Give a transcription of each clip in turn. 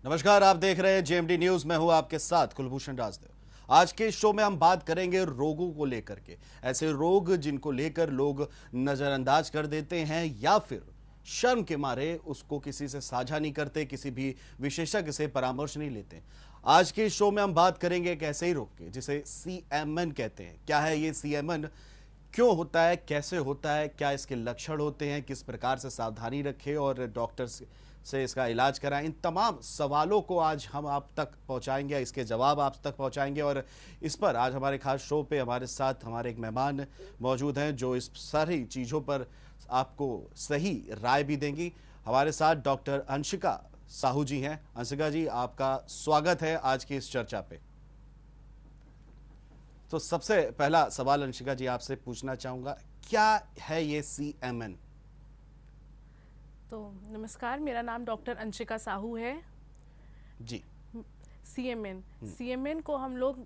नमस्कार, आप देख रहे हैं जेएमडी न्यूज। मैं हूं आपके साथ कुलभूषण राजदेव। आज के शो में हम बात करेंगे रोगों को लेकर के, ऐसे रोग जिनको लेकर लोग नजरअंदाज कर देते हैं या फिर शर्म के मारे उसको किसी से साझा नहीं करते, किसी भी विशेषज्ञ से परामर्श नहीं लेते। आज के शो में हम बात करेंगे एक ऐसे ही रोग के जिसे सीएमएन कहते हैं। क्या है ये सीएमएन, क्यों होता है, कैसे होता है, क्या इसके लक्षण होते हैं, किस प्रकार से सावधानी रखें और डॉक्टर से इसका इलाज कराएं, इन तमाम सवालों को आज हम आप तक पहुंचाएंगे, इसके जवाब आप तक पहुंचाएंगे। और इस पर आज हमारे खास शो पे हमारे साथ हमारे एक मेहमान मौजूद हैं जो इस सारी चीज़ों पर आपको सही राय भी देंगी। हमारे साथ डॉक्टर अंशिका साहू जी हैं। अंशिका जी, आपका स्वागत है आज की इस चर्चा पे। तो सबसे पहला सवाल अंशिका जी आपसे पूछना चाहूंगा, क्या है ये सीएमएन? तो नमस्कार, मेरा नाम डॉक्टर अंशिका साहू है जी। सीएमएन को हम लोग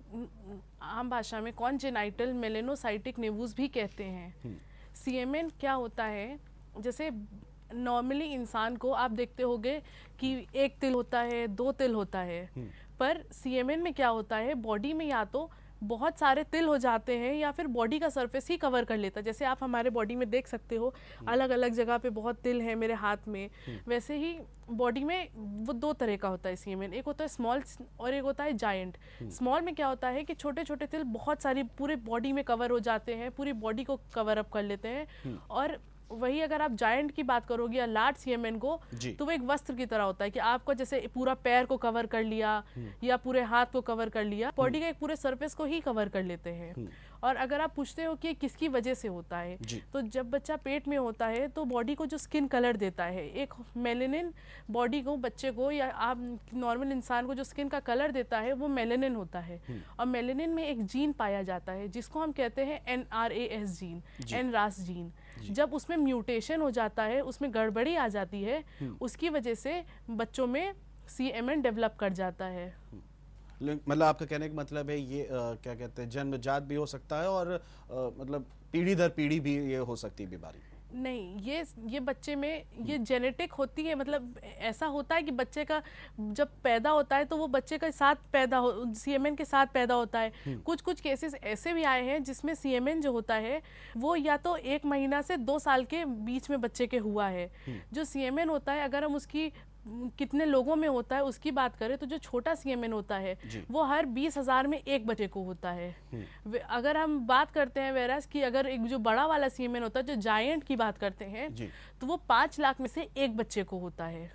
आम भाषा में कॉन्जेनाइटल मेलेनोसाइटिक नेवुस भी कहते हैं। सीएमएन क्या होता है, जैसे नॉर्मली इंसान को आप देखते होंगे कि एक तिल होता है, दो तिल होता है, पर सीएमएन में क्या होता है, बॉडी में या तो बहुत सारे तिल हो जाते हैं या फिर बॉडी का सरफेस ही कवर कर लेता है। जैसे आप हमारे बॉडी में देख सकते हो अलग अलग जगह पे बहुत तिल है मेरे हाथ में, वैसे ही बॉडी में वो दो तरह का होता है सीएमएन। एक होता है स्मॉल और एक होता है जायंट। स्मॉल में क्या होता है कि छोटे छोटे तिल बहुत सारी पूरे बॉडी में कवर हो जाते हैं, पूरी बॉडी को कवर अप कर लेते हैं। और वही अगर आप जायंट की बात करोगे या लार्ज सीएमएन को, तो वो एक वस्त्र की तरह होता है कि आपको जैसे पूरा पैर को कवर कर लिया या पूरे हाथ को कवर कर लिया, बॉडी के एक पूरे सरफेस को ही कवर कर लेते हैं। और अगर आप पूछते हो कि किसकी वजह से होता है, तो जब बच्चा पेट में होता है तो बॉडी को जो स्किन कलर देता है, एक मेलेनिन बॉडी को, बच्चे को या आप नॉर्मल इंसान को जो स्किन का कलर देता है वो मेलेनिन होता है। और मेलेनिन में एक जीन पाया जाता है जिसको हम कहते हैं NRAS जीन, NRAS जीन। जब उसमें म्यूटेशन हो जाता है, उसमें गड़बड़ी आ जाती है, उसकी वजह से बच्चों में सीएमएन डेवलप कर जाता है। मतलब आपका कहने का मतलब है ये क्या कहते हैं, जन्मजात भी हो सकता है और मतलब पीढ़ी दर पीढ़ी भी ये हो सकती है बीमारी? नहीं, ये बच्चे में ये जेनेटिक होती है। मतलब ऐसा होता है कि बच्चे का जब पैदा होता है तो वो बच्चे के साथ पैदा हो, सीएमएन के साथ पैदा होता है। कुछ कुछ केसेस ऐसे भी आए हैं जिसमें सीएमएन जो होता है वो या तो 1 महीना से 2 साल के बीच में बच्चे के हुआ है। जो सीएमएन होता है, अगर हम उसकी कितने लोगों में होता है उसकी बात करें तो जो छोटा सीएमएन होता है वो हर 20,000 में एक बच्चे को होता है। अगर हम बात करते हैं वेरस की, अगर एक जो बड़ा वाला सीएमएन होता है, जो जायंट की बात करते हैं, तो वो 5 लाख में से एक बच्चे को होता है।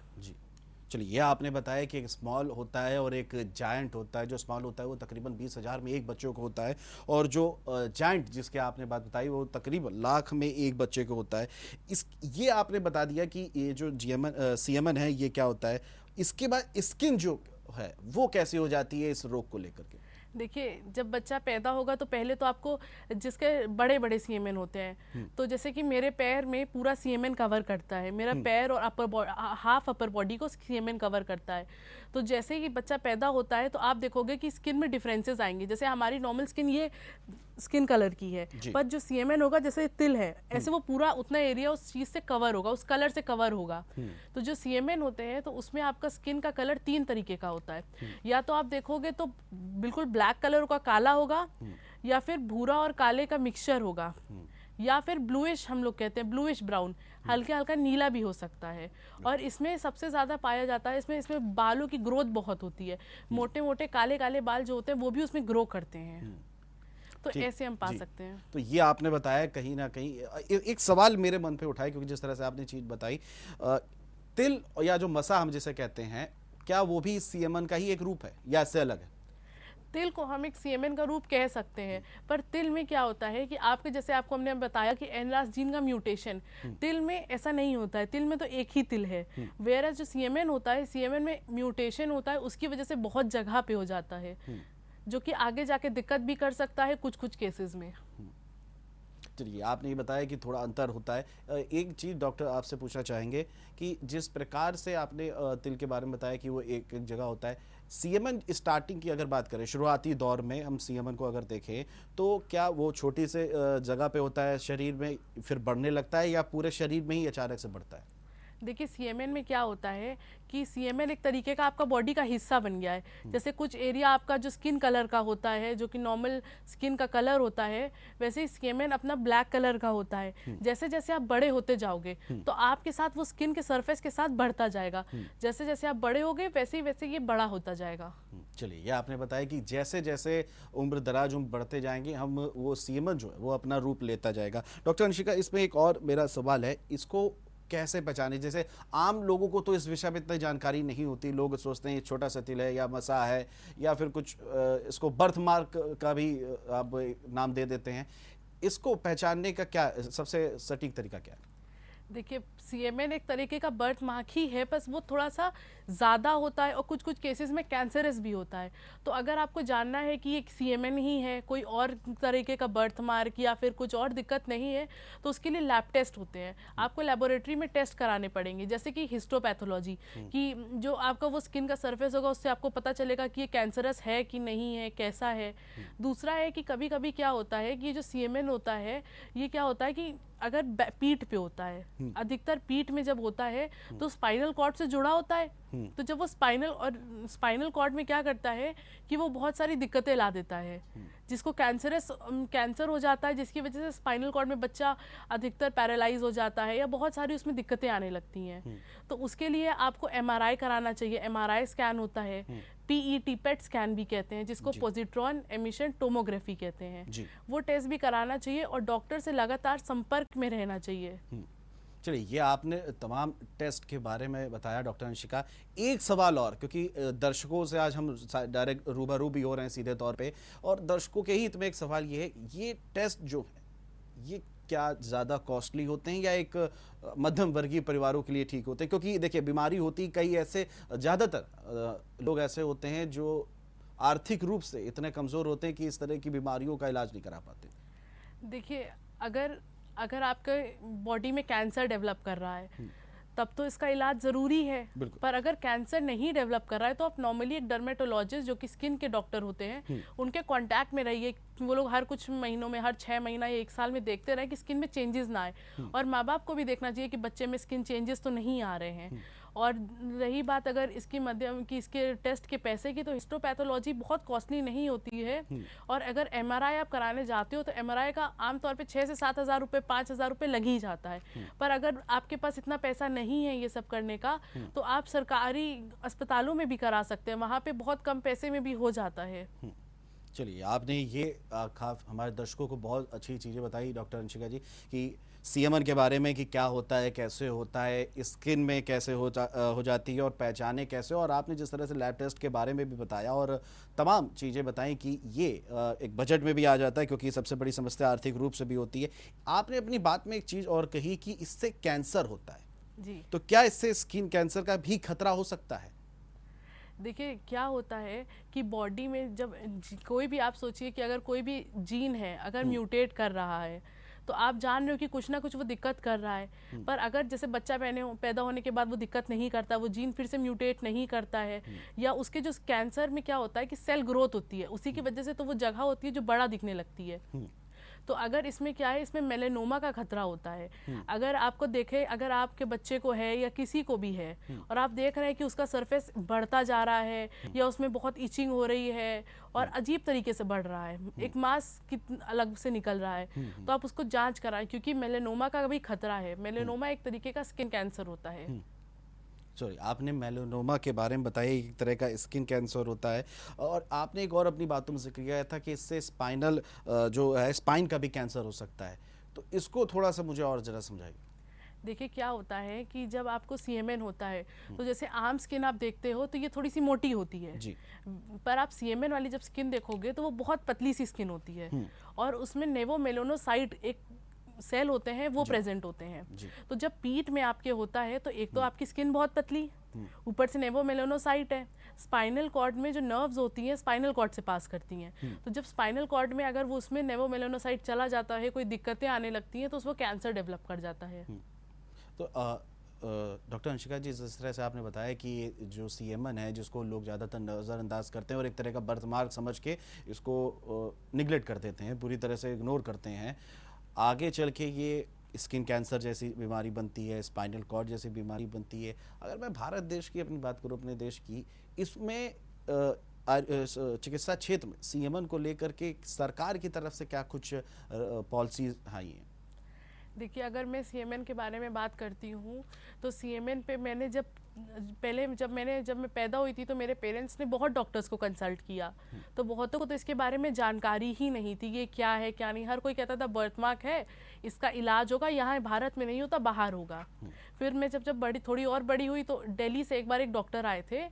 चलिए, ये आपने बताया कि एक स्मॉल होता है और एक जायंट होता है। जो स्मॉल होता है वो तकरीबन 20,000 में एक बच्चों को होता है, और जो जायंट जिसके आपने बात बताई वो तकरीबन लाख में एक बच्चे को होता है। ये आपने बता दिया कि ये जो सीएमएन है ये क्या होता है। इसके बाद स्किन जो है वो कैसी हो जाती है इस रोग को लेकर के? देखिए, जब बच्चा पैदा होगा तो पहले तो आपको जिसके बड़े बड़े सीएमएन होते हैं, तो जैसे कि मेरे पैर में पूरा सीएमएन कवर करता है, मेरा पैर और हाफ अपर बॉडी को सीएमएन कवर करता है। तो जैसे ही बच्चा पैदा होता है तो आप देखोगे कि स्किन में डिफरेंसेस आएंगे। जैसे हमारी नॉर्मल स्किन ये स्किन कलर की है, पर जो सीएमएन होगा जैसे तिल है, ऐसे वो पूरा उतना एरिया उस चीज से कवर होगा, उस कलर से कवर होगा। तो जो सीएमएन होते हैं तो उसमें आपका स्किन का कलर 3 तरीके का होता है। या तो आप देखोगे तो बिल्कुल ब्लैक कलर का काला होगा, या फिर भूरा और काले का मिक्सचर होगा, या फिर ब्लूइश, हम लोग कहते हैं ब्लूइश ब्राउन, हल्का हल्का नीला भी हो सकता है। और इसमें सबसे ज्यादा पाया जाता है, इसमें बालों की ग्रोथ बहुत होती है, मोटे मोटे काले काले बाल जो होते हैं वो भी उसमें ग्रो करते हैं। तो ऐसे हम पा सकते हैं। तो ये आपने बताया, कहीं ना कहीं एक सवाल मेरे मन पे उठाए, क्योंकि जिस तरह से आपने चीज बताई, तिल या जो मसा हम जिसे कहते हैं, क्या वो भी सीएमएन का ही एक रूप है या इससे अलग है? तिल को हम एक सीएमएन का रूप कह सकते हैं, पर तिल में क्या होता है कि आपके जैसे आपको हमने बताया कि एनरास जीन का म्यूटेशन, तिल में ऐसा नहीं होता है। तिल में तो एक ही तिल है, वेरस जो सीएमएन होता है, सीएमएन में म्यूटेशन होता है, उसकी वजह से बहुत जगह पे हो जाता है, जो कि आगे जाके दिक्कत भी कर सकता है कुछ कुछ केसेस में। चलिए, आपने ये बताया कि थोड़ा अंतर होता है। एक चीज़ डॉक्टर आपसे पूछना चाहेंगे कि जिस प्रकार से आपने तिल के बारे में बताया कि वो एक एक जगह होता है, सीएमएन स्टार्टिंग की अगर बात करें, शुरुआती दौर में हम सीएमएन को अगर देखें तो क्या वो छोटी से जगह पे होता है शरीर में, फिर बढ़ने लगता है, या पूरे शरीर में ही अचानक से बढ़ता है? देखिए सीएमएन में क्या होता है कि सीएमएन एक तरीके का आपका बॉडी का हिस्सा बन गया है। जैसे कुछ एरिया आपका जो स्किन कलर का होता है, जो कि नॉर्मल स्किन का कलर होता है, वैसे ही सीएमएन अपना ब्लैक कलर का होता है। जैसे जैसे आप बड़े होते जाओगे तो आपके साथ वो स्किन के सरफेस के साथ बढ़ता जाएगा। जैसे जैसे आप बड़े होगे वैसे ही वैसे ये बड़ा होता जाएगा। चलिए, ये आपने बताया कि जैसे जैसे उम्र दराज उम्र बढ़ते जाएंगे हम वो सीएमएन जो है वो अपना रूप लेता जाएगा। डॉक्टर अंशिका, इसमें एक और मेरा सवाल है, इसको कैसे पहचाने? जैसे आम लोगों को तो इस विषय में इतनी जानकारी नहीं होती, लोग सोचते हैं ये छोटा सा तिल है या मसा है या फिर कुछ इसको बर्थ मार्क का भी आप नाम दे देते हैं। इसको पहचानने का क्या सबसे सटीक तरीका क्या है? देखिए सीएमएन एक तरीके का बर्थ मार्क ही है, बस वो थोड़ा सा ज़्यादा होता है और कुछ कुछ केसेस में कैंसरस भी होता है। तो अगर आपको जानना है कि ये सीएमएन ही है, कोई और तरीके का बर्थ मार्क या फिर कुछ और दिक्कत नहीं है, तो उसके लिए लैब टेस्ट होते हैं। आपको लेबोरेटरी में टेस्ट कराने पड़ेंगे, जैसे कि हिस्टोपैथोलॉजी, कि जो आपका वो स्किन का सर्फेस होगा उससे आपको पता चलेगा कि ये कैंसरस है कि नहीं है, कैसा है। दूसरा है कि कभी कभी क्या होता है कि ये जो सीएमएन होता है ये क्या होता है कि अगर पीठ पे होता है, अधिकतर पीठ में जब होता है तो स्पाइनल कॉर्ड से जुड़ा होता है। तो जब वो स्पाइनल कॉर्ड में क्या करता है कि वो बहुत सारी दिक्कतें ला देता है, जिसको कैंसर हो जाता है, जिसकी वजह से स्पाइनल कॉर्ड में बच्चा अधिकतर पैरालाइज हो जाता है या बहुत सारी उसमें दिक्कतें आने लगती हैं। तो उसके लिए आपको एमआरआई कराना चाहिए। एमआरआई स्कैन होता है, पीईटी पेट स्कैन भी कहते हैं, जिसको पॉजिट्रॉन एमिशन टोमोग्राफी कहते हैं। वो टेस्ट भी कराना चाहिए और डॉक्टर से लगातार संपर्क में रहना चाहिए। चलिए, ये आपने तमाम टेस्ट के बारे में बताया डॉक्टर अंशिका। एक सवाल और, क्योंकि दर्शकों से आज हम डायरेक्ट रूबरू भी हो रहे हैं सीधे तौर पे, और दर्शकों के हित में एक सवाल ये है, ये टेस्ट जो है ये क्या ज़्यादा कॉस्टली होते हैं या एक मध्यम वर्गीय परिवारों के लिए ठीक होते हैं? क्योंकि देखिए, बीमारी होती कई ऐसे, ज़्यादातर लोग ऐसे होते हैं जो आर्थिक रूप से इतने कमज़ोर होते हैं कि इस तरह की बीमारियों का इलाज नहीं करा पाते। देखिए अगर आपके बॉडी में कैंसर डेवलप कर रहा है तब तो इसका इलाज ज़रूरी है। पर अगर कैंसर नहीं डेवलप कर रहा है तो आप नॉर्मली एक डर्मेटोलॉजिस्ट जो कि स्किन के डॉक्टर होते हैं उनके कांटेक्ट में रहिए। वो लोग हर कुछ महीनों में, हर 6 महीना या 1 साल में देखते रहे कि स्किन में चेंजेस ना आए। और माँ बाप को भी देखना चाहिए कि बच्चे में स्किन चेंजेस तो नहीं आ रहे हैं। और रही बात अगर इसकी माध्यम की इसके टेस्ट के पैसे की, तो हिस्टोपैथोलॉजी बहुत कॉस्टली नहीं होती है। और अगर एमआरआई आप कराने जाते हो तो एमआरआई का आमतौर पे 6 से 7 हज़ार रुपये, 5 हज़ार रुपये लग ही जाता है। पर अगर आपके पास इतना पैसा नहीं है ये सब करने का, तो आप सरकारी अस्पतालों में भी करा सकते हैं, वहाँ पे बहुत कम पैसे में भी हो जाता है। चलिए, आपने ये हमारे दर्शकों को बहुत अच्छी चीज़ें बताई डॉक्टर अंशिका जी, कि सीएमएन के बारे में कि क्या होता है, कैसे होता है, स्किन में कैसे हो जाती है और पहचाने कैसे, और आपने जिस तरह से लैब टेस्ट के बारे में भी बताया और तमाम चीज़ें बताई कि ये एक बजट में भी आ जाता है, क्योंकि सबसे बड़ी समस्या आर्थिक रूप से भी होती है। आपने अपनी बात में एक चीज़ और कही कि इससे कैंसर होता है जी। तो क्या इससे स्किन कैंसर का भी खतरा हो सकता है? देखिए क्या होता है कि बॉडी में जब कोई भी, आप सोचिए कि अगर कोई भी जीन है अगर म्यूटेट कर रहा है तो आप जान रहे हो कि कुछ ना कुछ वो दिक्कत कर रहा है। पर अगर जैसे बच्चा पैदा होने के बाद वो दिक्कत नहीं करता, वो जीन फिर से म्यूटेट नहीं करता है, या उसके जो कैंसर में क्या होता है कि सेल ग्रोथ होती है, उसी की वजह से तो वो जगह होती है जो बड़ा दिखने लगती है। तो अगर इसमें क्या है, इसमें मेलेनोमा का खतरा होता है। अगर आपको देखे, अगर आपके बच्चे को है या किसी को भी है और आप देख रहे हैं कि उसका सरफेस बढ़ता जा रहा है या उसमें बहुत इचिंग हो रही है और अजीब तरीके से बढ़ रहा है, एक मांस अलग से निकल रहा है, तो आप उसको जांच कराएं, क्योंकि मेलेनोमा का भी खतरा है। मेलेनोमा एक तरीके का स्किन कैंसर होता है। सॉरी, आपने मेलानोमा के बारे में बताया, एक तरह का स्किन कैंसर होता है, और आपने एक और अपनी बातों में जिक्र किया था कि इससे स्पाइनल जो है, स्पाइन का भी कैंसर हो सकता है। तो इसको थोड़ा सा मुझे और ज़रा समझाइए। देखिए क्या होता है कि जब आपको सीएमएन होता है तो जैसे आम स्किन आप देखते हो तो ये थोड़ी सी मोटी होती है जी। पर आप सीएमएन वाली जब स्किन देखोगे तो वो बहुत पतली सी स्किन होती है और उसमें नेवोमेलानोसाइट एक सेल होते हैं, वो प्रेजेंट होते हैं। तो जब पीठ में आपके होता है तो एक तो आपकी स्किन बहुत पतली, ऊपर से नेवोमेलानोसाइट है। स्पाइनल कॉर्ड में जो नर्व्स होती हैं स्पाइनल कॉर्ड से पास करती हैं, तो जब स्पाइनल कॉर्ड में अगर वो उसमें नेवोमेलानोसाइट चला जाता है, कोई दिक्कतें आने लगती हैं, तो उसको कैंसर डेवलप कर जाता है। तो डॉक्टर अंशिका जी, जिस तरह से आपने बताया कि जो सीएमएन है, जिसको लोग ज़्यादातर नज़रअंदाज करते हैं और एक तरह का बर्थमार्क समझ के इसको निगलेक्ट कर देते हैं, पूरी तरह से इग्नोर करते हैं, आगे चल के ये स्किन कैंसर जैसी बीमारी बनती है, स्पाइनल कॉर्ड जैसी बीमारी बनती है। अगर मैं भारत देश की अपनी बात करूं, अपने देश की, इसमें चिकित्सा क्षेत्र में सीएमएन को लेकर के सरकार की तरफ से क्या कुछ पॉलिसीज आई हैं? देखिए, अगर मैं सीएमएन के बारे में बात करती हूँ तो सीएमएन पे मैंने जब मैं पैदा हुई थी तो मेरे पेरेंट्स ने बहुत डॉक्टर्स को कंसल्ट किया। तो बहुतों को तो इसके बारे में जानकारी ही नहीं थी, ये क्या है क्या नहीं। हर कोई कहता था बर्थमार्क है, इसका इलाज होगा, यहाँ भारत में नहीं होता, बाहर होगा। फिर मैं जब थोड़ी और बड़ी हुई तो दिल्ली से एक बार एक डॉक्टर आए थे,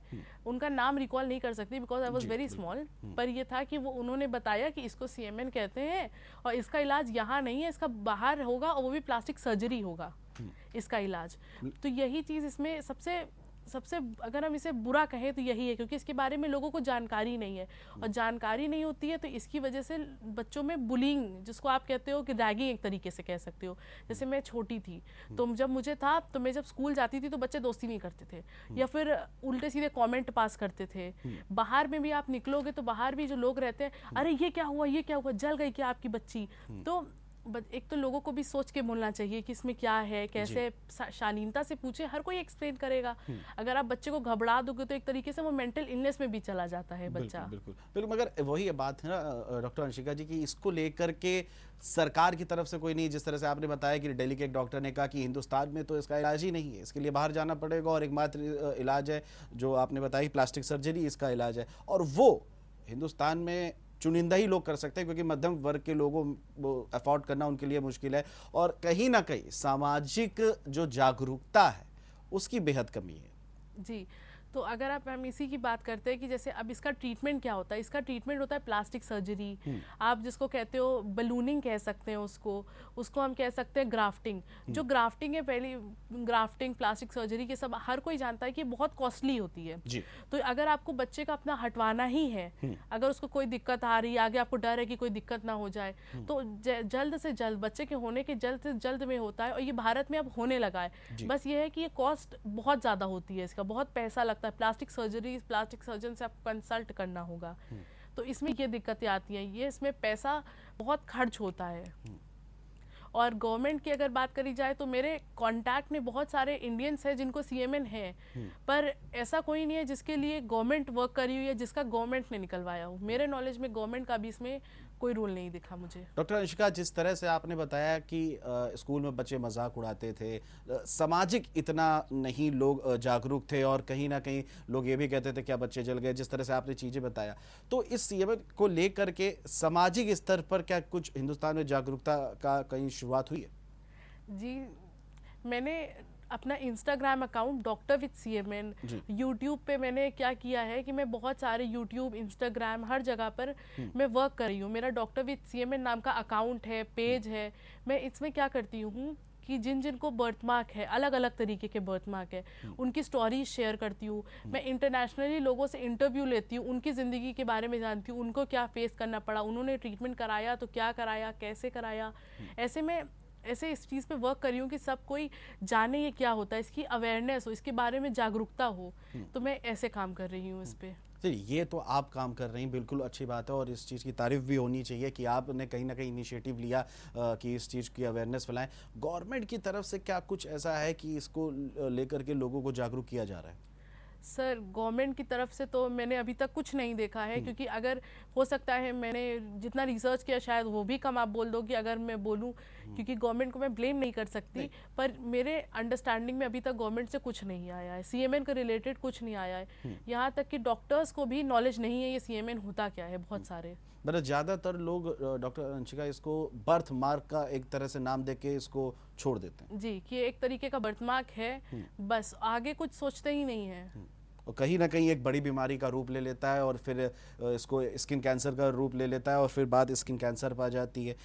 उनका नाम रिकॉल नहीं कर सकती because I was very small, पर ये था कि उन्होंने बताया कि इसको सीएमएन कहते हैं और इसका इलाज यहाँ नहीं है, इसका बाहर होगा और वो भी प्लास्टिक सर्जरी होगा इसका इलाज। तो यही चीज़ इसमें सबसे अगर हम इसे बुरा कहें तो यही है, क्योंकि इसके बारे में लोगों को जानकारी नहीं है, और जानकारी नहीं होती है तो इसकी वजह से बच्चों में बुलिंग, जिसको आप कहते हो कि रैगिंग एक तरीके से कह सकते हो। जैसे मैं छोटी थी तो जब मुझे था तो मैं जब स्कूल जाती थी तो बच्चे दोस्ती नहीं करते थे या फिर उल्टे सीधे कमेंट पास करते थे। बाहर में भी आप निकलोगे तो बाहर भी जो लोग रहते हैं, अरे ये क्या हुआ, जल गई क्या आपकी बच्ची। तो एक तो लोगों को भी सोच के बोलना चाहिए कि इसमें क्या है, कैसे, शालीनता से पूछे, हर कोई एक्सप्लेन करेगा। अगर आप बच्चे को घबरा दोगे तो एक तरीके से वो मेंटल इलनेस में भी चला जाता है बच्चा। बिल्कुल। मगर वही बात है ना डॉक्टर अंशिका जी की इसको लेकर के सरकार की तरफ से कोई नहीं, जिस तरह से आपने बताया कि दिल्ली के एक डॉक्टर ने कहा कि हिंदुस्तान में तो इसका इलाज ही नहीं है, इसके लिए बाहर जाना पड़ेगा और एकमात्र इलाज है जो आपने बताया प्लास्टिक सर्जरी इसका इलाज है, और वो हिंदुस्तान में चुनिंदा ही लोग कर सकते हैं क्योंकि मध्यम वर्ग के लोगों को अफोर्ड करना उनके लिए मुश्किल है, और कहीं ना कहीं सामाजिक जो जागरूकता है उसकी बेहद कमी है। जी, तो अगर हम इसी की बात करते हैं कि जैसे अब इसका ट्रीटमेंट क्या होता है, इसका ट्रीटमेंट होता है प्लास्टिक सर्जरी। आप जिसको कहते हो बलूनिंग कह सकते हैं, उसको हम कह सकते हैं ग्राफ्टिंग। जो ग्राफ्टिंग है, पहली ग्राफ्टिंग, प्लास्टिक सर्जरी के सब हर कोई जानता है कि बहुत कॉस्टली होती है जी। तो अगर आपको बच्चे का अपना हटवाना ही है, अगर उसको कोई दिक्कत आ रही है, आगे आपको डर है कि कोई दिक्कत ना हो जाए, तो जल्द से जल्द बच्चे के होने के जल्द से जल्द में होता है, और ये भारत में अब होने लगा है। बस ये है कि ये कॉस्ट बहुत ज़्यादा होती है, इसका बहुत पैसा लगता है। प्लास्टिक सर्जरी, प्लास्टिक सर्जन से आपको कंसल्ट करना होगा, तो इसमें ये दिक्कतें आती हैं, ये इसमें पैसा बहुत खर्च होता है। और गवर्नमेंट की अगर बात करी जाए तो मेरे कांटेक्ट में बहुत सारे इंडियंस हैं जिनको सीएमएन है, पर ऐसा कोई नहीं है जिसके लिए गवर्नमेंट वर्क करी हुई है, जिसका गवर्नमेंट ने निकलवाया हो। मेरे नॉलेज में गवर्नमेंट का भी इसमें कोई रूल नहीं दिखा मुझे। डॉक्टर अंशिका, जिस तरह से आपने बताया कि स्कूल में बच्चे मजाक उड़ाते थे, सामाजिक इतना नहीं लोग जागरूक थे, और कहीं ना कहीं लोग ये भी कहते थे क्या बच्चे जल गए, जिस तरह से आपने चीज़ें बताया, तो इस सीएमएन को लेकर के सामाजिक स्तर पर क्या कुछ हिंदुस्तान में जागरूकता का कहीं शुरुआत हुई है? जी, मैंने अपना Instagram account doctor with CMN, YouTube पे मैंने क्या किया है कि मैं बहुत सारे यूट्यूब, इंस्टाग्राम, हर जगह पर मैं वर्क कर रही हूँ। मेरा डॉक्टर विद सीएमएन नाम का अकाउंट है, पेज है। मैं इसमें क्या करती हूँ कि जिनको बर्थमार्क है, अलग अलग तरीके के बर्थमार्क है, उनकी स्टोरीज शेयर करती हूँ। मैं इंटरनेशनली लोगों से इंटरव्यू लेती हूँ, उनकी ज़िंदगी के बारे में जानती हूँ, उनको क्या फेस करना पड़ा, उन्होंने ट्रीटमेंट कराया तो क्या कराया, कैसे कराया। ऐसे इस चीज़ पे वर्क कर रही हूँ कि सब कोई जाने ये क्या होता है, इसकी अवेयरनेस हो, इसके बारे में जागरूकता हो। तो मैं ऐसे काम कर रही हूँ इस पे। चलिए, ये तो आप काम कर रही हैं, बिल्कुल अच्छी बात है, और इस चीज़ की तारीफ भी होनी चाहिए कि आपने कहीं ना कहीं इनिशिएटिव लिया कि इस चीज़ की अवेयरनेस फैलाएं। गवर्नमेंट की तरफ से क्या कुछ ऐसा है कि इसको लेकर के लोगों को जागरूक किया जा रहा है? सर, गवर्नमेंट की तरफ से तो मैंने अभी तक कुछ नहीं देखा है, क्योंकि अगर हो सकता है मैंने जितना रिसर्च किया शायद वो भी कम आप बोल दो कि अगर मैं बोलूं, क्योंकि गवर्नमेंट को मैं ब्लेम नहीं कर सकती, पर मेरे अंडरस्टैंडिंग में अभी तक गवर्नमेंट से कुछ नहीं आया है, सीएमएन के रिलेटेड कुछ नहीं आया है। यहाँ तक कि डॉक्टर्स को भी नॉलेज नहीं है ये सीएमएन होता क्या है, बहुत सारे। मतलब ज़्यादातर लोग, डॉक्टर अंशिका, इसको बर्थ मार्क का एक तरह से नाम देके इसको छोड़ देते हैं जी, कि एक तरीके का बर्थ मार्क है, बस आगे कुछ सोचते ही नहीं है। और कहीं ना कहीं एक बड़ी बीमारी का रूप ले लेता है, और फिर इसको स्किन कैंसर का रूप ले लेता है, और फिर बात स्किन कैंसर पर आ जाती है।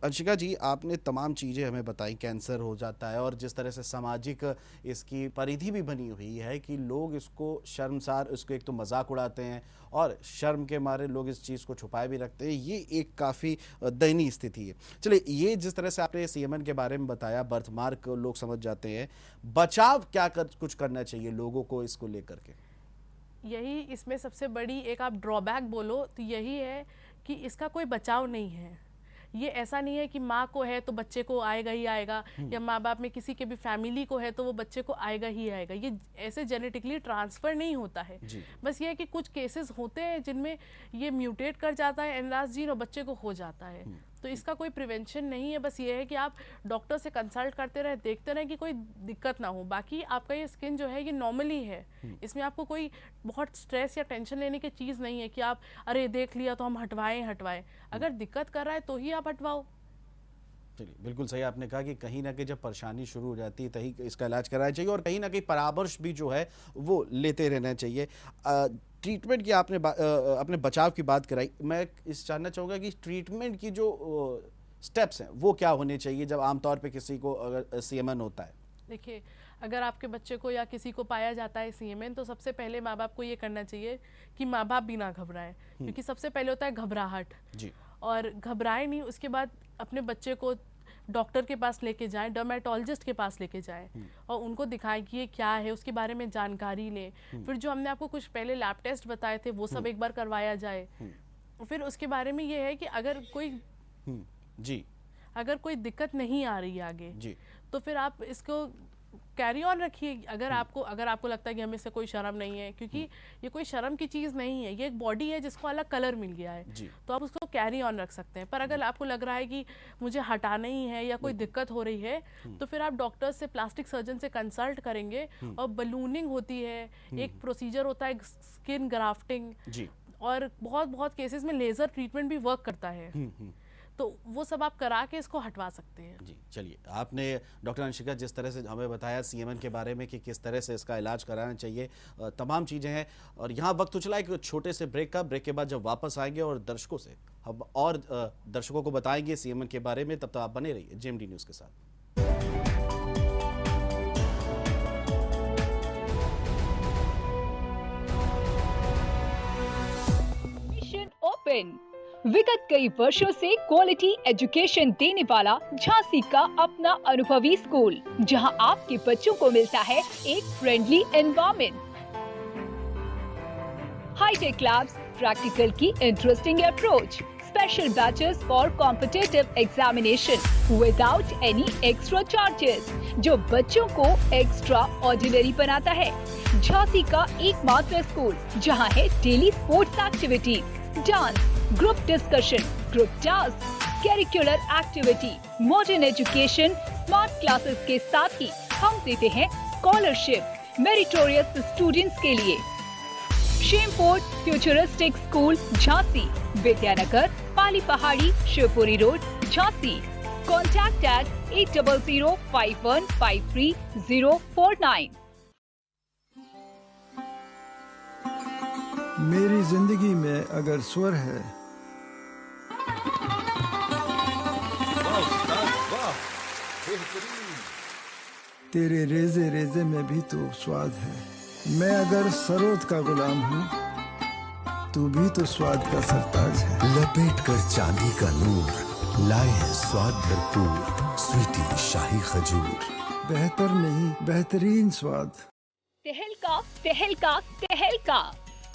अंशिका जी, आपने तमाम चीज़ें हमें बताई, कैंसर हो जाता है, और जिस तरह से सामाजिक इसकी परिधि भी बनी हुई है कि लोग इसको शर्मसार, इसको एक तो मजाक उड़ाते हैं, और शर्म के मारे लोग इस चीज़ को छुपाए भी रखते हैं। ये एक काफ़ी दयनीय स्थिति है। चलिए, ये जिस तरह से आपने सीएमएन के बारे में बताया, बर्थ मार्क लोग समझ जाते हैं, बचाव क्या कुछ करना चाहिए लोगों को इसको लेकर के? यही इसमें सबसे बड़ी एक आप ड्रॉबैक बोलो तो यही है कि इसका कोई बचाव नहीं है, ये ऐसा नहीं है कि माँ को है तो बच्चे को आएगा ही आएगा, या माँ बाप में किसी के भी फैमिली को है तो वो बच्चे को आएगा ही आएगा। ये ऐसे जेनेटिकली ट्रांसफर नहीं होता है। बस ये है कि कुछ केसेस होते हैं जिनमें ये म्यूटेट कर जाता है एनलास जीन और बच्चे को हो जाता है। तो इसका कोई प्रिवेंशन नहीं है, बस ये है कि आप डॉक्टर से कंसल्ट करते रहे, देखते रहे कि कोई दिक्कत ना हो। बाकी आपका ये स्किन जो है ये नॉर्मली है, इसमें आपको कोई बहुत स्ट्रेस या टेंशन लेने की चीज़ नहीं है कि आप अरे देख लिया तो हम हटवाएं। अगर दिक्कत कर रहा है तो ही आप हटवाओ। चलिए, बिल्कुल सही आपने कहा कि कहीं ना कहीं जब परेशानी शुरू हो जाती है तभी इसका इलाज कराना चाहिए और कहीं ना कहीं परामर्श भी जो है वो लेते रहना चाहिए। ट्रीटमेंट की आपने अपने बचाव की बात कराई, मैं इस जानना चाहूँगा कि ट्रीटमेंट की जो स्टेप्स हैं वो क्या होने चाहिए जब आमतौर पे किसी को अगर सीएमएन होता है? देखिए, अगर आपके बच्चे को या किसी को पाया जाता है सीएमएन, तो सबसे पहले माँ बाप को ये करना चाहिए कि माँ बाप भी ना घबराएं, क्योंकि सबसे पहले होता है घबराहट जी। और घबराए नहीं। उसके बाद अपने बच्चे को डॉक्टर के पास लेके जाएं, डर्मेटोलॉजिस्ट के पास लेके जाएं और उनको दिखाएं कि ये क्या है, उसके बारे में जानकारी लें। फिर जो हमने आपको कुछ पहले लैब टेस्ट बताए थे वो सब एक बार करवाया जाए। फिर उसके बारे में ये है कि अगर कोई दिक्कत नहीं आ रही है आगे जी। तो फिर आप इसको कैरी ऑन रखिए। अगर आपको लगता है कि हमें से कोई शर्म नहीं है, क्योंकि ये कोई शर्म की चीज़ नहीं है, ये एक बॉडी है जिसको अलग कलर मिल गया है, तो आप उसको कैरी ऑन रख सकते हैं। पर अगर आपको लग रहा है कि मुझे हटाना ही है या कोई दिक्कत हो रही है, तो फिर आप डॉक्टर से, प्लास्टिक सर्जन से कंसल्ट करेंगे और बलूनिंग होती है, एक प्रोसीजर होता है स्किन ग्राफ्टिंग, और बहुत केसेस में लेजर ट्रीटमेंट भी वर्क करता है, तो वो सब आप करा के इसको हटवा सकते हैं। जी, चलिए, आपने डॉक्टर अंशिका जिस तरह से हमें बताया सीएमएन के बारे में कि किस तरह से इसका इलाज कराना चाहिए, तमाम चीज़ें हैं। और यहाँ वक्त तो चला एक छोटे से ब्रेक का। ब्रेक के बाद जब वापस आएंगे और दर्शकों से हम और दर्शकों को बताएंगे सीएमएन के बारे में, तब तक आप बने रहिए जेएमडी न्यूज़ के साथ। Mission open. विगत कई वर्षों से क्वालिटी एजुकेशन देने वाला झांसी का अपना अनुभवी स्कूल, जहां आपके बच्चों को मिलता है एक friendly environment, high tech labs, practical की interesting approach, special batches for competitive examination without any extra charges, जो बच्चों को एक्स्ट्रा ऑर्डिनरी बनाता है। झांसी का एकमात्र स्कूल जहां है daily sports activities, dance, group discussion, group task, curricular activity, modern education, smart classes के साथ ही हम देते हैं स्कॉलरशिप मेरिटोरियस स्टूडेंट्स के लिए। Shemford futuristic school Jhansi, Vidyanagar, Pali Pahadi, Shivpuri road, Jhansi. Contact at 8005153049। मेरी जिंदगी में अगर स्वर है तेरे रेजे रेजे में भी तो स्वाद है। मैं अगर सरोद का गुलाम हूँ, तू भी तो स्वाद का सरताज है। लपेट कर चांदी का नूर लाए हैं स्वाद भरपूर स्वीटी शाही खजूर। बेहतर नहीं, बेहतरीन स्वाद। तहलका।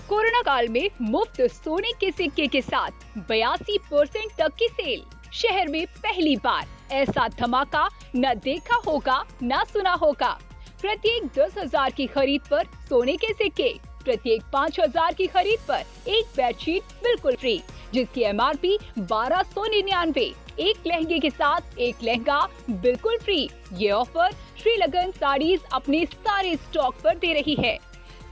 कोरोना काल में मुफ्त सोने के सिक्के के साथ 82% तक की सेल। शहर में पहली बार ऐसा धमाका न देखा होगा न सुना होगा। प्रत्येक 10,000 की खरीद पर सोने के सिक्के, प्रत्येक 5,000 की खरीद पर एक बेडशीट बिल्कुल फ्री, जिसकी MRP 1299। एक लहंगे के साथ एक लहंगा बिल्कुल फ्री। ये ऑफर श्रीलगन साड़ीज अपने सारे स्टॉक पर दे रही है।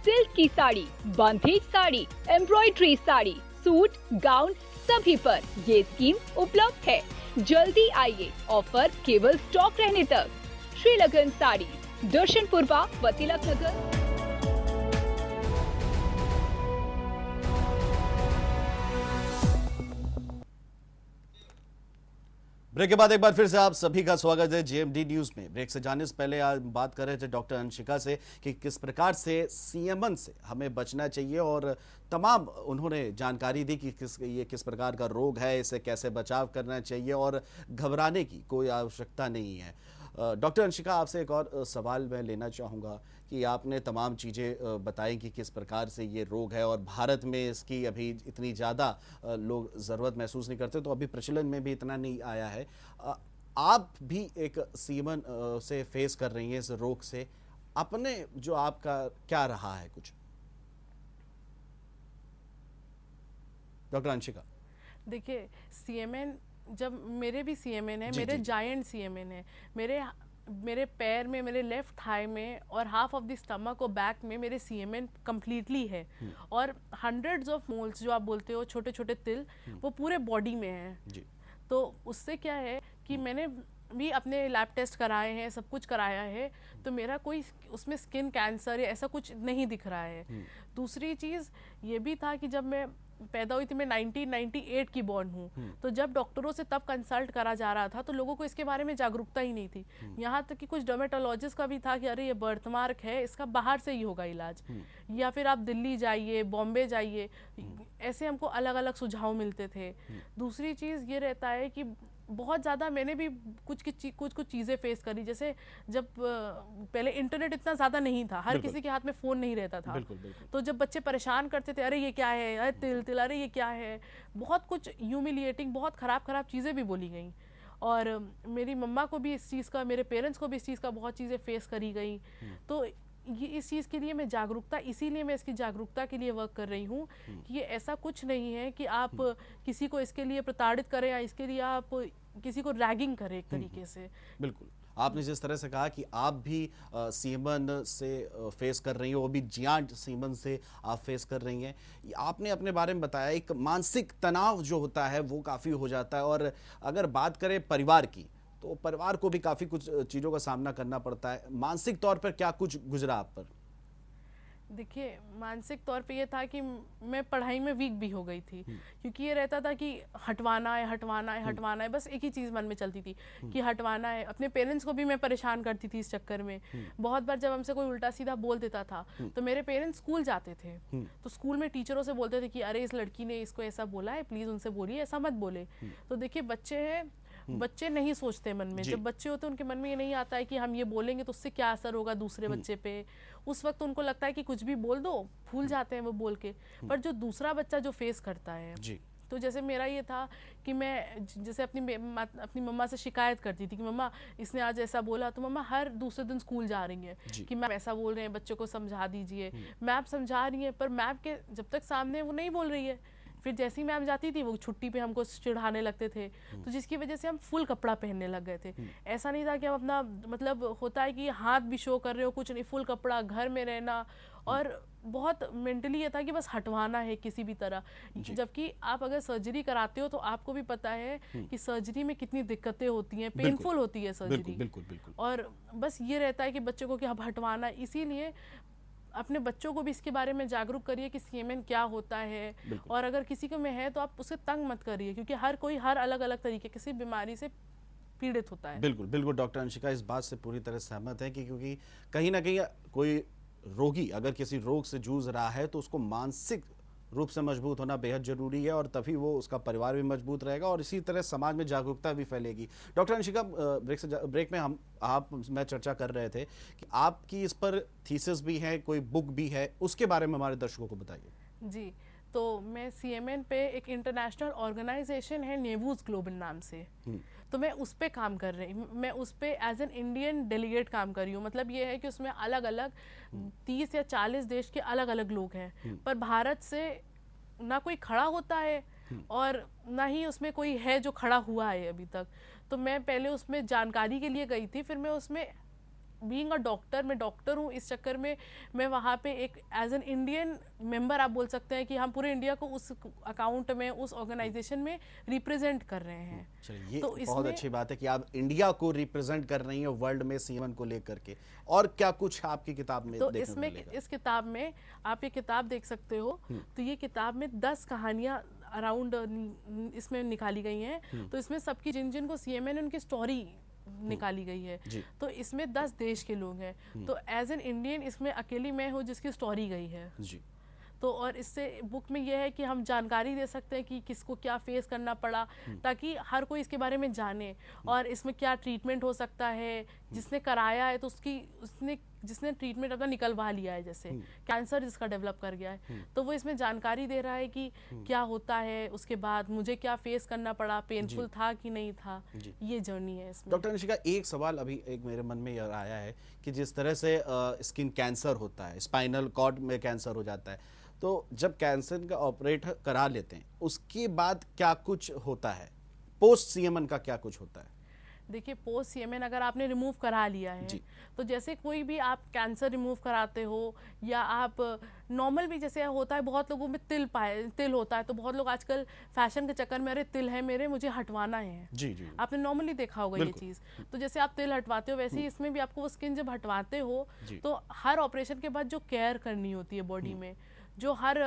सिल्क की sari, bandhej sari, embroidery sari, suit, gown सभी पर ये स्कीम उपलब्ध है। जल्दी आइए, ऑफर केवल स्टॉक रहने तक। श्रीलगन साड़ी, दर्शनपुरवा व तिलक नगर। ब्रेक के बाद एक बार फिर से आप सभी का स्वागत है जेएमडी न्यूज में। ब्रेक से जाने से पहले आज बात कर रहे थे डॉक्टर अंशिका से कि किस प्रकार से सीएमएन से हमें बचना चाहिए और तमाम उन्होंने जानकारी दी कि ये किस प्रकार का रोग है, इसे कैसे बचाव करना चाहिए और घबराने की कोई आवश्यकता नहीं है। डॉक्टर अंशिका, आपसे एक और सवाल मैं लेना चाहूँगा कि आपने तमाम चीज़ें बताई कि किस प्रकार से ये रोग है और भारत में इसकी अभी इतनी ज़्यादा लोग ज़रूरत महसूस नहीं करते, तो अभी प्रचलन में भी इतना नहीं आया है। आप भी एक सीमन से फेस कर रही हैं इस रोग से, अपने जो आपका क्या रहा है कुछ? डॉक्टर अंशिका। देखिए, सीएमएन, जब मेरे भी सीएमएन है, जी, मेरे जी। जायंट सीएमएन है, मेरे पैर में, मेरे लेफ्ट थाई में और हाफ ऑफ द स्टमक और बैक में मेरे सीएमएन कंप्लीटली है। और हंड्रेड्स ऑफ मोल्स जो आप बोलते हो, छोटे छोटे तिल, वो पूरे बॉडी में है। जी। तो उससे क्या है कि मैंने भी अपने लैब टेस्ट कराए हैं, सब कुछ कराया है, तो मेरा कोई उसमें स्किन कैंसर या ऐसा कुछ नहीं दिख रहा है। दूसरी चीज़ ये भी था कि जब मैं पैदा हुई थी, मैं 1998 की बॉर्न हूँ, तो जब डॉक्टरों से तब कंसल्ट करा जा रहा था तो लोगों को इसके बारे में जागरूकता ही नहीं थी। यहाँ तक कि कुछ डर्मेटोलॉजिस्ट का भी था कि अरे ये बर्थ मार्क है, इसका बाहर से ही होगा इलाज, या फिर आप दिल्ली जाइए, बॉम्बे जाइए, ऐसे हमको अलग अलग सुझाव मिलते थे। दूसरी चीज़ ये रहता है कि बहुत ज़्यादा मैंने भी कुछ चीज़ें फेस करी, जैसे जब पहले इंटरनेट इतना ज़्यादा नहीं था, हर किसी के हाथ में फ़ोन नहीं रहता था। बिल्कुल, बिल्कुल। तो जब बच्चे परेशान करते थे, अरे ये क्या है, अरे तिल तिल, अरे ये क्या है, बहुत कुछ ह्यूमिलिएटिंग, बहुत ख़राब चीज़ें भी बोली गई। और मेरी मम्मा को भी इस चीज़ का, मेरे पेरेंट्स को भी इस चीज़ का बहुत चीज़ें फेस करी गई। तो ये इस चीज़ के लिए मैं जागरूकता, इसीलिए मैं इसकी जागरूकता के लिए वर्क कर रही हूँ कि ये ऐसा कुछ नहीं है कि आप किसी को इसके लिए प्रताड़ित करें या इसके लिए आप किसी को रैगिंग करें एक तरीके से। बिल्कुल, आपने जिस तरह से कहा कि आप भी सीमन से फेस कर रही हो, वो भी जियांट सीमन से आप फेस कर रही हैं। आपने अपने बारे में बताया एक मानसिक तनाव जो होता है वो काफ़ी हो जाता है, और अगर बात करें परिवार की, तो परिवार को भी काफ़ी कुछ चीज़ों का सामना करना पड़ता है। मानसिक तौर पर क्या कुछ गुजरा आप पर? देखिए, मानसिक तौर पे ये था कि मैं पढ़ाई में वीक भी हो गई थी, क्योंकि ये रहता था कि हटवाना है, हटवाना है, हटवाना है, बस एक ही चीज़ मन में चलती थी कि हटवाना है। अपने पेरेंट्स को भी मैं परेशान करती थी इस चक्कर में। बहुत बार जब हमसे कोई उल्टा सीधा बोल देता था तो मेरे पेरेंट्स स्कूल जाते थे, तो स्कूल में टीचरों से बोलते थे कि अरे इस लड़की ने इसको ऐसा बोला है, प्लीज़ उनसे बोलिए, ऐसा मत बोले। तो देखिए, बच्चे हैं, बच्चे नहीं सोचते मन में, जब बच्चे होते हैं उनके मन में ये नहीं आता है कि हम ये बोलेंगे तो उससे क्या असर होगा दूसरे बच्चे पे। उस वक्त उनको लगता है कि कुछ भी बोल दो, भूल जाते हैं वो बोल के। पर जो दूसरा बच्चा जो फेस करता है, जी। तो जैसे मेरा ये था कि मैं जैसे अपनी मम्मा से शिकायत करती थी कि मम्मा इसने आज ऐसा बोला, तो मम्मा हर दूसरे दिन स्कूल जा रही है कि मैम ऐसा बोल रहे हैं, बच्चों को समझा दीजिए। मैम समझा रही है, पर मैम के जब तक सामने वो नहीं बोल रही है, फिर जैसे ही मैम जाती थी वो छुट्टी पे हमको चिढ़ाने लगते थे, तो जिसकी वजह से हम फुल कपड़ा पहनने लग गए थे। ऐसा नहीं था कि हम अपना, मतलब होता है कि हाथ भी शो कर रहे हो, कुछ नहीं, फुल कपड़ा, घर में रहना, और बहुत मेंटली ये था कि बस हटवाना है किसी भी तरह। जबकि आप अगर सर्जरी कराते हो तो आपको भी पता है कि सर्जरी में कितनी दिक्कतें होती हैं, पेनफुल होती है सर्जरी। बिल्कुल, बिल्कुल। और बस ये रहता है कि बच्चों को कि अब हटवाना, इसीलिए अपने बच्चों को भी इसके बारे में जागरूक करिए कि सीएमएन क्या होता है, और अगर किसी को में है तो आप उसे तंग मत करिए, क्योंकि हर कोई हर अलग अलग तरीके किसी बीमारी से पीड़ित होता है। बिल्कुल, बिल्कुल डॉक्टर अंशिका इस बात से पूरी तरह सहमत है कि क्योंकि कहीं ना कहीं कोई रोगी अगर किसी रोग से जूझ रहा है तो उसको मानसिक रूप से मजबूत होना बेहद जरूरी है, और तभी वो उसका परिवार भी मजबूत रहेगा और इसी तरह समाज में जागरूकता भी फैलेगी। डॉक्टर अंशिका, ब्रेक में मैं चर्चा कर रहे थे कि आपकी इस पर थीसिस भी है, कोई बुक भी है, उसके बारे में हमारे दर्शकों को बताइए। जी, तो मैं सीएमएन पे एक इंटरनेशनल ऑर्गेनाइजेशन है नेवूज ग्लोबल नाम से, तो मैं उस पे काम कर रही हूँ। मैं उस पे एज एन इंडियन डेलीगेट काम कर रही हूँ। मतलब ये है कि उसमें अलग अलग 30 या 40 देश के अलग अलग लोग हैं, पर भारत से ना कोई खड़ा होता है और ना ही उसमें कोई है जो खड़ा हुआ है अभी तक। तो मैं पहले उसमें जानकारी के लिए गई थी, फिर मैं उसमें बीइंग अ डॉक्टर, मैं डॉक्टर हूँ, इस चक्कर में मैं वहाँ पे एक एज एन इंडियन मेंबर आप बोल सकते हैं कि हम पूरे इंडिया को उस अकाउंट में, उस ऑर्गेनाइजेशन में रिप्रेजेंट कर रहे हैं। चलिए, ये तो बहुत अच्छी बात है कि आप इंडिया को रिप्रेजेंट कर रही हैं वर्ल्ड में सीएमएन को लेकर के। और क्या कुछ आपकी किताब में तो देखने इसमें, को मिलेगा? इस किताब में आप ये किताब देख सकते हो, तो ये किताब में 10 कहानियाँ अराउंड इसमें निकाली गई हैं। तो इसमें सबकी जिन जिन को सीएमएन उनकी स्टोरी निकाली गई है। तो इसमें 10 देश के लोग हैं, तो एज एन इंडियन इसमें अकेली मैं हूँ जिसकी स्टोरी गई है। जी। तो और इससे बुक में यह है कि हम जानकारी दे सकते हैं कि किसको क्या फेस करना पड़ा, ताकि हर कोई इसके बारे में जाने और इसमें क्या ट्रीटमेंट हो सकता है। जिसने कराया है तो जिसने ट्रीटमेंट अपना निकलवा लिया है, जैसे कैंसर जिसका डेवलप कर गया है, तो वो इसमें जानकारी दे रहा है कि क्या होता है, उसके बाद मुझे क्या फेस करना पड़ा, पेनफुल था कि नहीं था, ये जर्नी है इसमें। डॉक्टर अंशिका, एक सवाल अभी एक मेरे मन में यह आया है कि जिस तरह से स्किन कैंसर होता है, स्पाइनल कॉर्ड में कैंसर हो जाता है, तो जब कैंसर का ऑपरेट करा लेते हैं उसके बाद क्या कुछ होता है, पोस्ट सीएमएन का क्या कुछ होता है? देखिए, पोस्ट सीएमएन अगर आपने रिमूव करा लिया है, तो जैसे कोई भी आप कैंसर रिमूव कराते हो या आप नॉर्मल भी जैसे होता है, बहुत लोगों में तिल होता है, तो बहुत लोग आजकल फैशन के चक्कर में, अरे तिल है मेरे, मुझे हटवाना है। जी। आपने नॉर्मली देखा होगा ये चीज़। तो जैसे आप तिल हटवाते हो, वैसे ही इसमें भी आपको वो स्किन जब हटवाते हो तो हर ऑपरेशन के बाद जो केयर करनी होती है बॉडी में, जो हर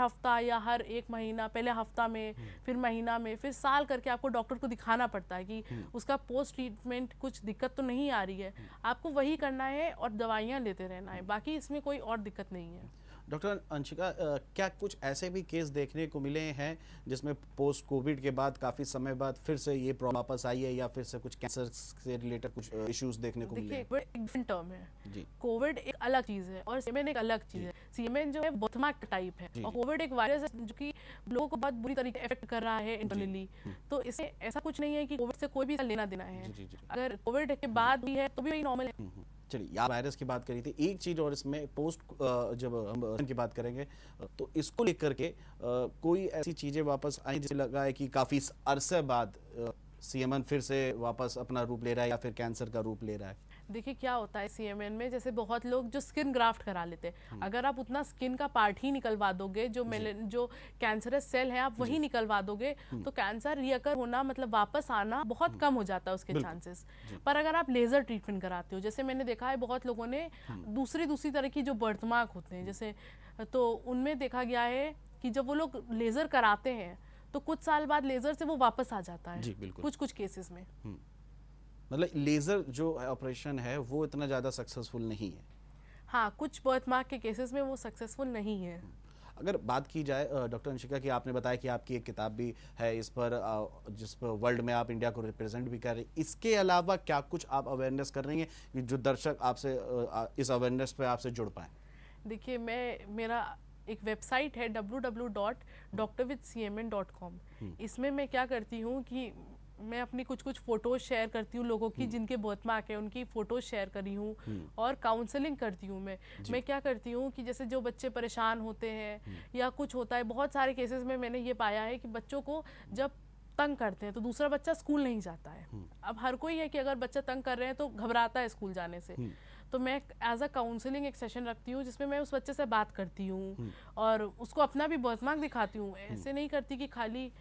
हफ्ता या हर 1 महीना, पहले हफ्ता में, फिर महीना में, फिर साल करके आपको डॉक्टर को दिखाना पड़ता है कि उसका पोस्ट ट्रीटमेंट कुछ दिक्कत तो नहीं आ रही है। आपको वही करना है और दवाइयाँ लेते रहना है, बाकी इसमें कोई और दिक्कत नहीं है। डॉक्टर अंशिका, क्या कुछ ऐसे भी केस देखने को मिले हैं जिसमें पोस्ट कोविड के बाद काफ़ी समय बाद फिर से ये प्रॉब्लम वापस आई है या फिर से कुछ कैंसर से रिलेटेड कुछ इश्यूज देखने को मिले हैं? देखिए, एक डिफरेंट टर्म है जी। कोविड एक अलग चीज़ है और सीएमएन एक अलग चीज़ है। सीएमएन जो है बर्थमार्क टाइप है और कोविड एक वायरस है जो कि लोगों को बहुत बुरी तरीके इफेक्ट कर रहा है इंटरनली। तो इससे ऐसा कुछ नहीं है कि कोविड से कोई भी लेना देना है। अगर कोविड के बाद भी है तो भी वही नॉर्मल है। चलिए, आप वायरस की बात करी थी, एक चीज और इसमें पोस्ट जब हम की बात करेंगे तो इसको लेकर के कोई ऐसी चीजें वापस आई जिसे लगा है कि काफी अरसे बाद सीएमएन फिर से वापस अपना रूप ले रहा है या फिर कैंसर का रूप ले रहा है? देखिए, क्या होता है सीएमएन में, जैसे बहुत लोग जो स्किन ग्राफ्ट करा लेते हैं, अगर आप उतना स्किन का पार्ट ही निकलवा दोगे, जो कैंसरस सेल है आप वही निकलवा दोगे, तो कैंसर रिअकर होना, मतलब वापस आना बहुत कम हो जाता है उसके चांसेस। पर अगर आप लेजर ट्रीटमेंट कराते हो, जैसे मैंने देखा है बहुत लोगों ने दूसरी तरह की जो बर्थमार्क होते हैं, जैसे तो उनमें देखा गया है कि जब वो लोग लेजर कराते हैं तो कुछ साल बाद लेजर से वो वापस आ जाता है कुछ केसेस में। मतलब लेजर जो ऑपरेशन है वो इतना ज़्यादा सक्सेसफुल नहीं है। हाँ, कुछ बर्थमार्क के केसेस में वो सक्सेसफुल नहीं है। अगर बात की जाए डॉक्टर अंशिका की, आपने बताया कि आपकी एक किताब भी है इस पर, जिस पर वर्ल्ड में आप इंडिया को रिप्रेजेंट भी कर रही हैं, इसके अलावा क्या कुछ आप अवेयरनेस कर रही हैं कि जो दर्शक आपसे इस अवेयरनेस पे आपसे जुड़ पाएँ? देखिए, मेरा एक वेबसाइट है www.drwithcmn.com। इसमें मैं क्या करती हूँ कि मैं अपनी कुछ फ़ोटोज़ शेयर करती हूँ लोगों की जिनके बर्थमार्क है, उनकी फ़ोटोज़ शेयर करी हूँ और काउंसलिंग करती हूँ। मैं क्या करती हूँ कि जैसे जो बच्चे परेशान होते हैं या कुछ होता है, बहुत सारे केसेस में मैंने ये पाया है कि बच्चों को जब तंग करते हैं तो दूसरा बच्चा स्कूल नहीं जाता है। अब हर कोई है कि अगर बच्चा तंग कर रहे हैं तो घबराता है स्कूल जाने से, तो मैं एज अ काउंसलिंग एक सेशन रखती हूँ जिसमें मैं उस बच्चे से बात करती हूँ और उसको अपना भी बर्थमार्क दिखाती हूँ। ऐसे नहीं करती कि खाली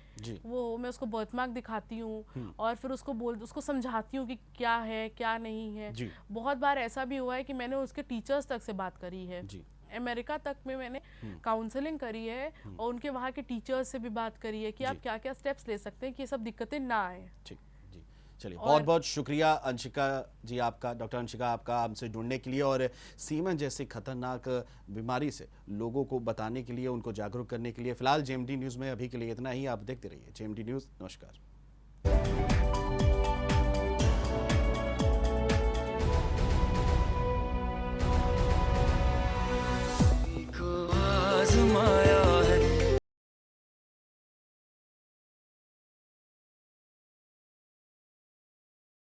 वो, मैं उसको बर्थमार्क दिखाती हूँ और फिर उसको समझाती हूँ कि क्या है क्या नहीं है। बहुत बार ऐसा भी हुआ है कि मैंने उसके टीचर्स तक से बात करी है, अमेरिका तक में मैंने काउंसलिंग करी है और उनके वहाँ के टीचर्स से भी बात करी है कि आप क्या क्या स्टेप्स ले सकते हैं कि ये सब दिक्कतें ना आए। चलिए, बहुत बहुत शुक्रिया अंशिका जी आपका, डॉक्टर अंशिका आपका हमसे जुड़ने के लिए और सीएमएन जैसी खतरनाक बीमारी से लोगों को बताने के लिए, उनको जागरूक करने के लिए। फिलहाल जेएमडी न्यूज़ में अभी के लिए इतना ही। आप देखते रहिए जेएमडी न्यूज़। नमस्कार।